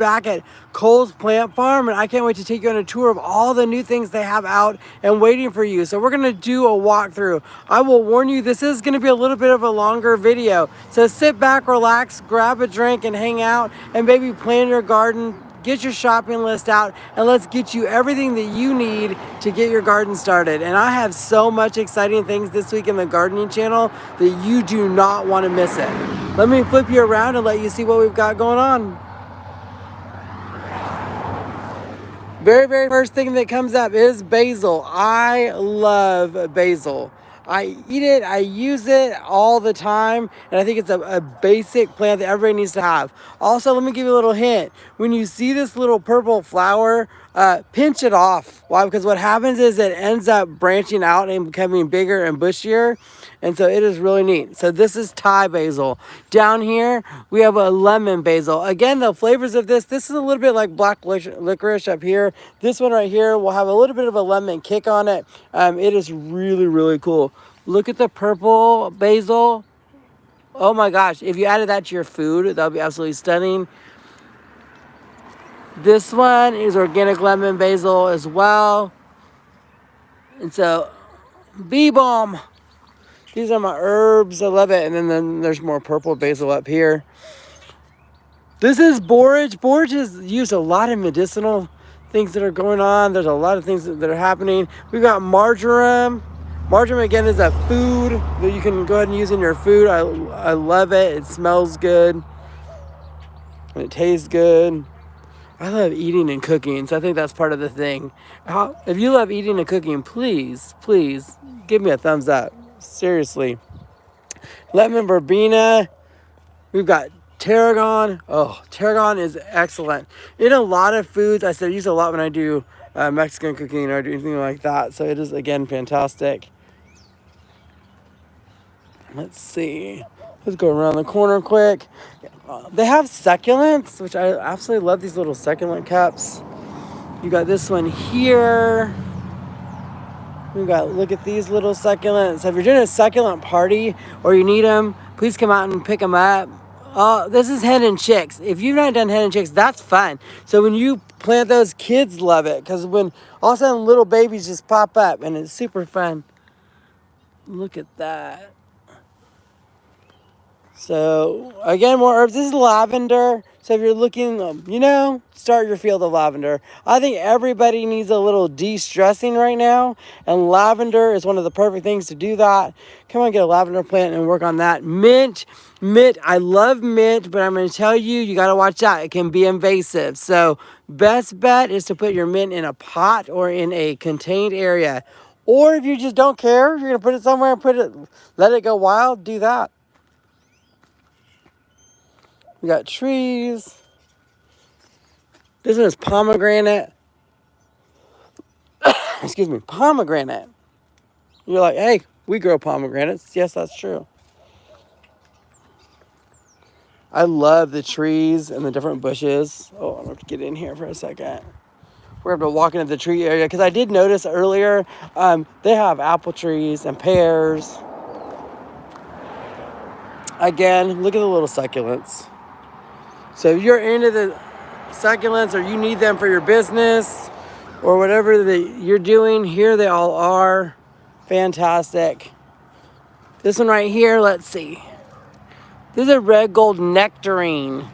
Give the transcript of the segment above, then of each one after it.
back at Cole's Plant Farm, and I can't wait to take you on a tour of all the new things they have out and waiting for you. So we're gonna do a walkthrough. I will warn you, this is gonna be a little bit of a longer video. So sit back, relax, grab a drink and hang out, and maybe plan your garden, get your shopping list out, and let's get you everything that you need to get your garden started. And I have so much exciting things this week in the gardening channel that you do not want to miss it. Let me flip you around and let you see what we've got going on. Very first thing that comes up is basil. I love basil. I eat it, I use it all the time, and I think it's a basic plant that everybody needs to have. Also, let me give you a little hint. When you see this little purple flower, pinch it off. Why? Because what happens is it ends up branching out and becoming bigger and bushier, and so it is really neat. So this is Thai basil. Down here, we have a lemon basil. Again, the flavors of this is a little bit like black licorice up here. This one right here will have a little bit of a lemon kick on it. It is really cool. Look at the purple basil. Oh my gosh, if you added that to your food, that would be absolutely stunning. This one is organic lemon basil as well. And so, bee balm. These are my herbs. I love it. And then there's more purple basil up here. This is borage. Borage is used a lot in medicinal things that are going on. There's a lot of things that are happening. We've got marjoram. Marjoram, again, is a food that you can go ahead and use in your food. I love it. It smells good. And it tastes good. I love eating and cooking, so I think that's part of the thing. If you love eating and cooking, please give me a thumbs up. Seriously. Lemon verbena. We've got tarragon. Oh, tarragon is excellent. In a lot of foods, I use it a lot when I do Mexican cooking or do anything like that. So it is, again, fantastic. Let's see. Let's go around the corner quick. They have succulents, which I absolutely love, these little succulent cups. You got this one here. We got, look at these little succulents. So if you're doing a succulent party or you need them, please come out and pick them up. This is hen and chicks. If you've not done hen and chicks, that's fun. So when you plant those, kids love it, because when all of a sudden little babies just pop up and it's super fun. Look at that. So, again, more herbs. This is lavender. So if you're looking, start your field of lavender. I think everybody needs a little de-stressing right now. And lavender is one of the perfect things to do that. Come on, get a lavender plant and work on that. Mint. I love mint, but I'm going to tell you, you got to watch out. It can be invasive. So best bet is to put your mint in a pot or in a contained area. Or if you just don't care, you're going to put it somewhere and let it go wild, do that. We got trees. This one is pomegranate. Excuse me, pomegranate. You're like, hey, we grow pomegranates. Yes, that's true. I love the trees and the different bushes. Oh, I'm going to have to get in here for a second. We're going to walk into the tree area because I did notice earlier they have apple trees and pears. Again, look at the little succulents. So if you're into the succulents or you need them for your business or whatever that you're doing, here they all are. Fantastic. This one right here, let's see. This is a red gold nectarine.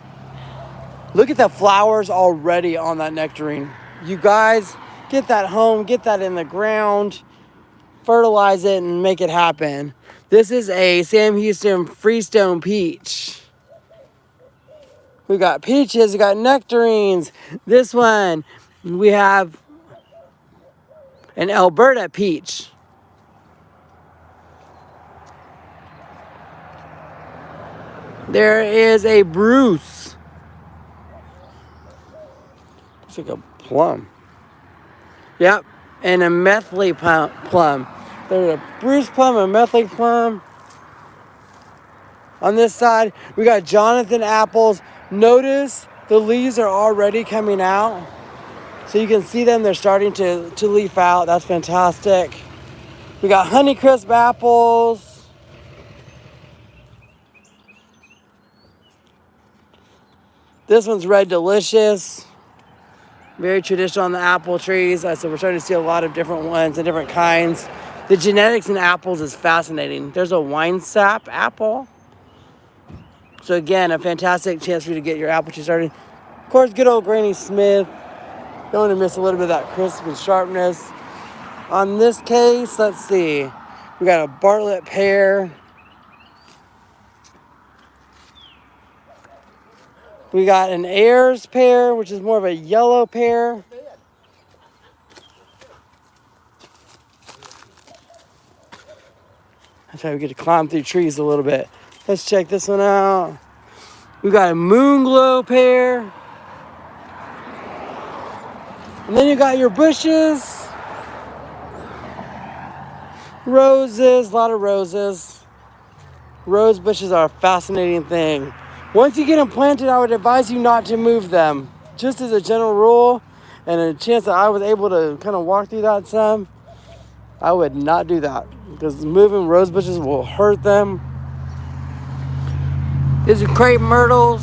Look at the flowers already on that nectarine. You guys, get that home, get that in the ground, fertilize it and make it happen. This is a Sam Houston Freestone peach. We got peaches, we got nectarines. This one, we have an Alberta peach. There is a Bruce. Looks like a plum. Yep, and a methley plum. There's a Bruce plum and a methley plum. On this side, we got Jonathan apples. Notice the leaves are already coming out. So you can see them, they're starting to leaf out. That's fantastic. We got Honeycrisp apples. This one's Red Delicious. Very traditional on the apple trees. So we're starting to see a lot of different ones and different kinds. The genetics in apples is fascinating. There's a wine sap apple. So again, a fantastic chance for you to get your apple tree started. Of course, good old Granny Smith. Don't want to miss a little bit of that crisp and sharpness. On this case, let's see. We got a Bartlett pear. We got an Ayers pear, which is more of a yellow pear. That's how we get to climb through trees a little bit. Let's check this one out. We got a Moonglow pear. And then you got your bushes. Roses, a lot of roses. Rose bushes are a fascinating thing. Once you get them planted, I would advise you not to move them. Just as a general rule, and a chance that I was able to kind of walk through that some, I would not do that. Because moving rose bushes will hurt them. These are crepe myrtles.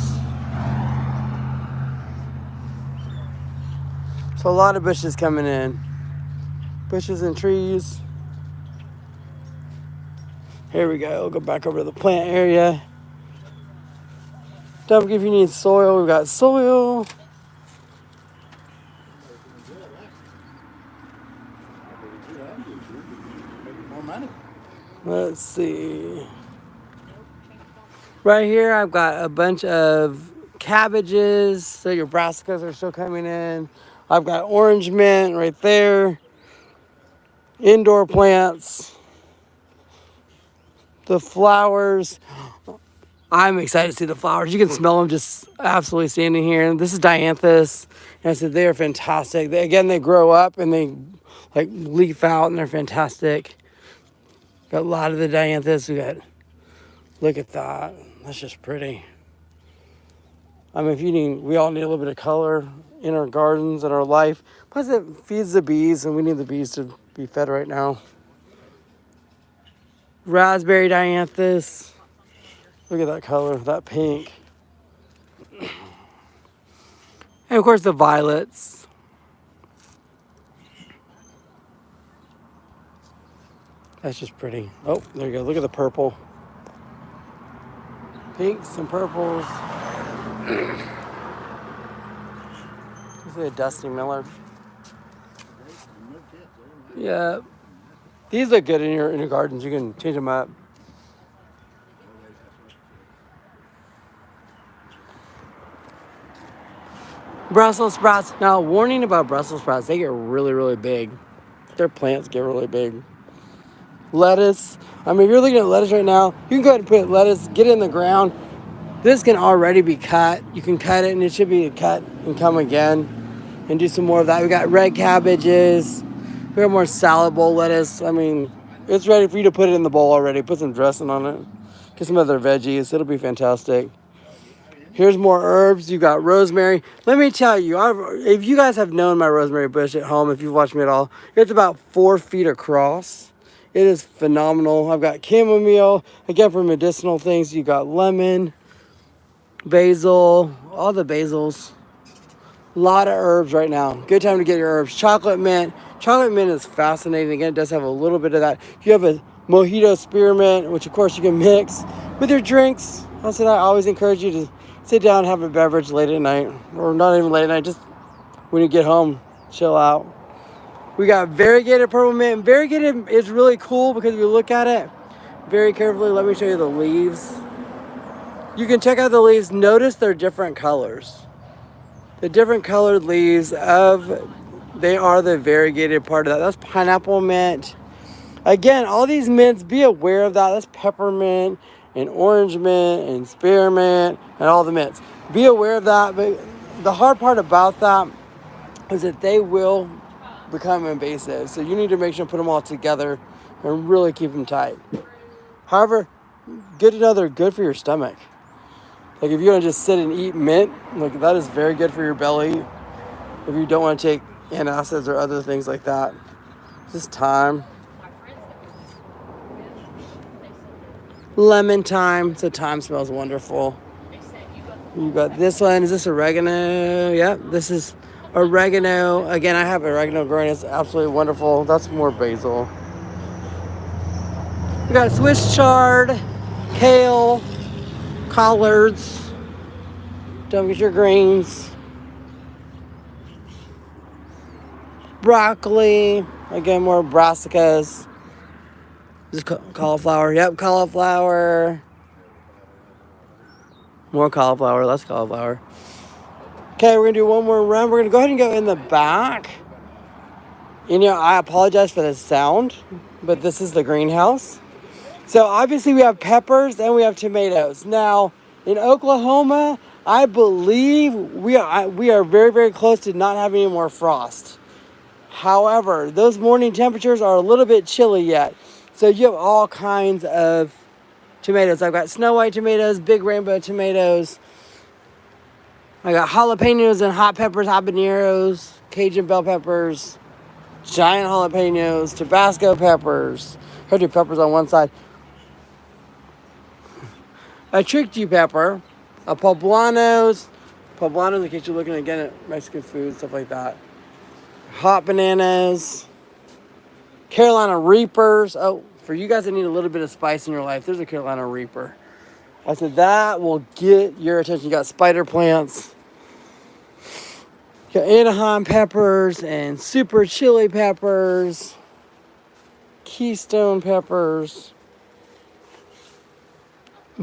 So a lot of bushes coming in. Bushes and trees. Here we go. We'll go back over to the plant area. Don't forget if you need soil. We've got soil. Let's see. Right here, I've got a bunch of cabbages. So your brassicas are still coming in. I've got orange mint right there. Indoor plants. The flowers. I'm excited to see the flowers. You can smell them just absolutely standing here. This is dianthus. And I said they're fantastic. They grow up and they like leaf out and they're fantastic. Got a lot of the dianthus. Look at that. That's just pretty. I mean, we all need a little bit of color in our gardens and our life. Plus it feeds the bees and we need the bees to be fed right now. Raspberry dianthus. Look at that color, that pink. And of course the violets. That's just pretty. Oh, there you go. Look at the purple. Pinks and purples. This is a Dusty Miller. Yeah. These look good in your gardens. You can change them up. Brussels sprouts. Now, warning about Brussels sprouts. They get really, really big. Their plants get really big. Lettuce. I mean, if you're looking at lettuce right now, you can go ahead and put lettuce, get it in the ground. This can already be cut. You can cut it and it should be cut and come again and do some more of that. We got red cabbages. We got more salad bowl lettuce. I mean, it's ready for you to put it in the bowl already. Put some dressing on it. Get some other veggies. It'll be fantastic. Here's more herbs. You got rosemary. Let me tell you, if you guys have known my rosemary bush at home, if you've watched me at all, it's about 4 feet across. It is phenomenal. I've got chamomile. Again, for medicinal things, you got lemon, basil, all the basils. A lot of herbs right now. Good time to get your herbs. Chocolate mint. Chocolate mint is fascinating. Again, it does have a little bit of that. You have a mojito spearmint, which of course you can mix with your drinks. Also, I always encourage you to sit down and have a beverage late at night. Or not even late at night, just when you get home, chill out. We got variegated purple mint. Variegated is really cool because if you look at it very carefully, let me show you the leaves. You can check out the leaves. Notice they're different colors. The different colored leaves they are the variegated part of that. That's pineapple mint. Again, all these mints, be aware of that. That's peppermint and orange mint and spearmint and all the mints. Be aware of that. But the hard part about that is that they will become invasive. So you need to make sure to put them all together and really keep them tight. However, good to know they're good for your stomach. Like if you want to just sit and eat mint, like that is very good for your belly. If you don't want to take antacids or other things like that. Just thyme. Lemon thyme. So thyme smells wonderful. You got this one. Is this oregano? Yep, this is oregano. Again, I have oregano growing. It's absolutely wonderful. That's more basil. We got Swiss chard, kale, collards. Don't get your greens. Broccoli. Again, more brassicas. This is cauliflower. Yep, cauliflower. More cauliflower. Less cauliflower. Okay, we're going to do one more run. We're going to go ahead and go in the back. And, I apologize for the sound, but this is the greenhouse. So, obviously, we have peppers and we have tomatoes. Now, in Oklahoma, I believe we are very, very close to not having any more frost. However, those morning temperatures are a little bit chilly yet. So, you have all kinds of tomatoes. I've got snow white tomatoes, big rainbow tomatoes. I got jalapenos and hot peppers, habaneros, Cajun bell peppers, giant jalapenos, Tabasco peppers. I do peppers on one side. A tricky pepper, a poblanos, in case you're looking again at Mexican food, stuff like that. Hot bananas, Carolina Reapers. Oh, for you guys that need a little bit of spice in your life, there's a Carolina Reaper. I said that will get your attention. You got spider plants. You got Anaheim peppers and super chili peppers, Keystone peppers,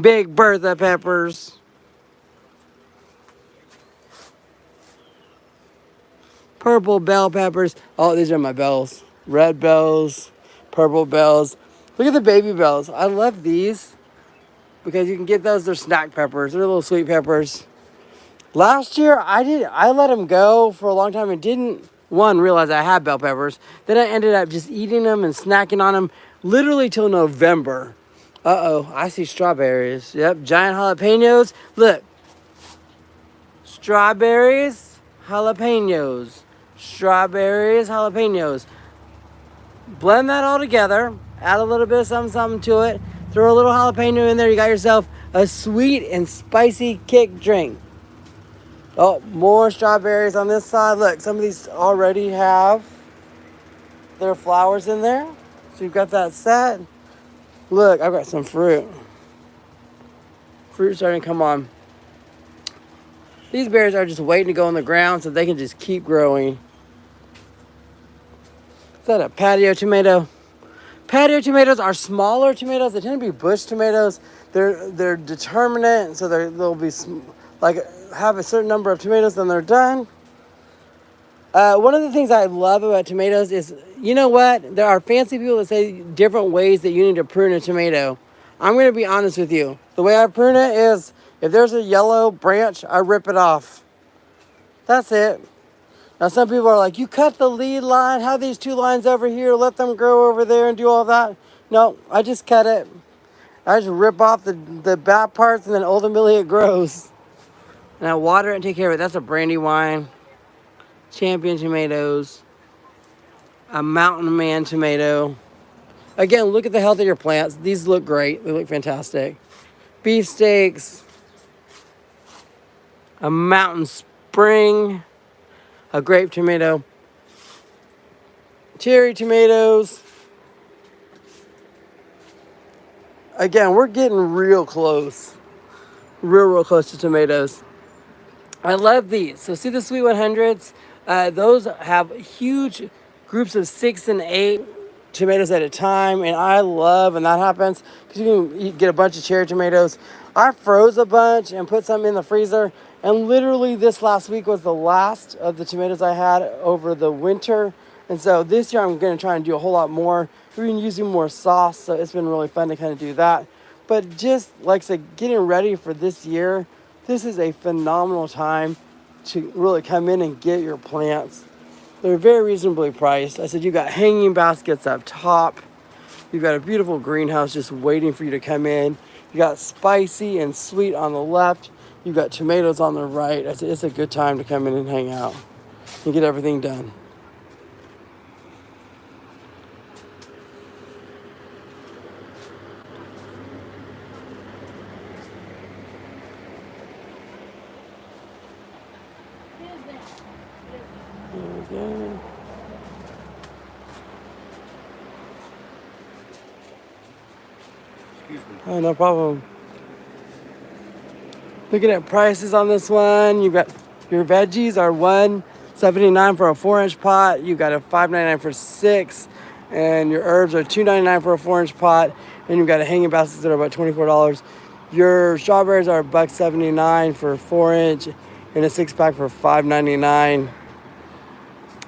Big Bertha peppers, purple bell peppers. Oh, these are my bells. Red bells, purple bells. Look at the baby bells. I love these because you can get those. They're snack peppers. They're little sweet peppers. Last year, I let them go for a long time and didn't, realize I had bell peppers. Then I ended up just eating them and snacking on them literally till November. Uh-oh, I see strawberries. Yep, giant jalapenos. Look, strawberries, jalapenos. Strawberries, jalapenos. Blend that all together. Add a little bit of something to it. Throw a little jalapeno in there. You got yourself a sweet and spicy kick drink. Oh, more strawberries on this side. Look, some of these already have their flowers in there. So you've got that set. Look, I've got some fruit. Fruit's starting to come on. These berries are just waiting to go in the ground so they can just keep growing. Is that a patio tomato? Patio tomatoes are smaller tomatoes. They tend to be bush tomatoes. They're determinate, so they'll be have a certain number of tomatoes, then they're done. One of the things I love about tomatoes is, you know what? There are fancy people that say different ways that you need to prune a tomato. I'm going to be honest with you. The way I prune it is, if there's a yellow branch, I rip it off. That's it. Now, some people are like, you cut the lead line, have these two lines over here, let them grow over there and do all that. No, I just cut it. I just rip off the bad parts and then ultimately it grows. And I water it and take care of it. That's a Brandywine, Champion tomatoes, a Mountain Man tomato. Again, look at the health of your plants. These look great. They look fantastic. Beefsteaks, a Mountain Spring, a grape tomato, cherry tomatoes. Again, we're getting real close. Real close to tomatoes. I love these. So see the Sweet 100s? Those have huge groups of 6 and 8 tomatoes at a time. And I love when that happens because you can get a bunch of cherry tomatoes. I froze a bunch and put some in the freezer. And literally this last week was the last of the tomatoes I had over the winter. And so this year I'm going to try and do a whole lot more. We've been using more sauce, so it's been really fun to kind of do that. But just like I said, getting ready for this year, this is a phenomenal time to really come in and get your plants. They're very reasonably priced. I said you got hanging baskets up top. You've got a beautiful greenhouse just waiting for you to come in. You got spicy and sweet on the left. You've got tomatoes on the right. I said it's a good time to come in and hang out and get everything done. again. Excuse me. Oh, no problem. Looking at prices on this one, you've got your veggies are $1.79 for a 4-inch pot. You've got a $5.99 for 6, and your herbs are $2.99 for a 4-inch pot, and you've got a hanging baskets that are about $24. Your strawberries are $1.79 for a 4-inch, and a 6-pack for $5.99.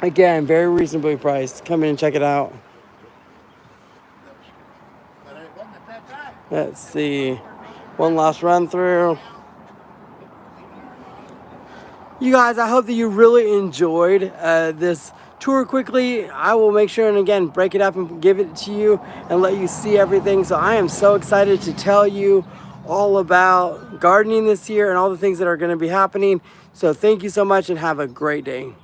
Again, very reasonably priced. Come in and check it out. Let's see. One last run through. You guys, I hope that you really enjoyed this tour quickly. I will make sure and again break it up and give it to you and let you see everything. So I am so excited to tell you all about gardening this year and all the things that are going to be happening. So thank you so much and have a great day.